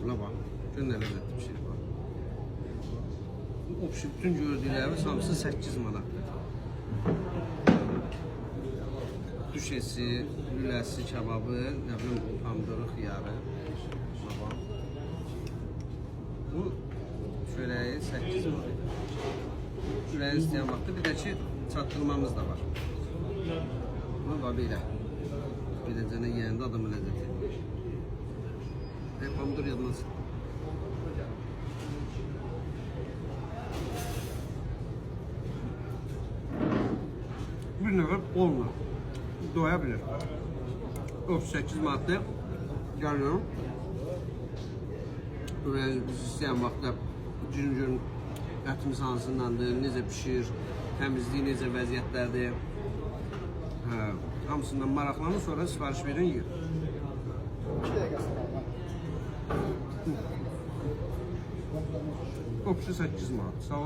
Buna bax. Gör nə ləzzətli bir şey var. O pişir, bütün gördüklərimiz hamısı 8 manatdır. Düşesi, lüləsi, kebabı, nə bilim, pomidorı, xiyarı. Buna bax. Bu çörəyi 8 manat. Çörəyi istəyən vaxtda bir də ki, çatdırmamız da var. Buna bax belə. Bir də cənə yeyəndə adamı ləzzət edir. Pomidor yadına çıxdı. Bir nəfər olmur. Doya bilir. 38 manatda gəlin. Biz istəyən vaxtda gün ətimiz hansındandır, necə pişir, təmizliyi necə vəziyyətlərdir. Hamısından maraqlanın, sonra sifariş verin, yiyin. O pişir 8 manat. Sağ ol.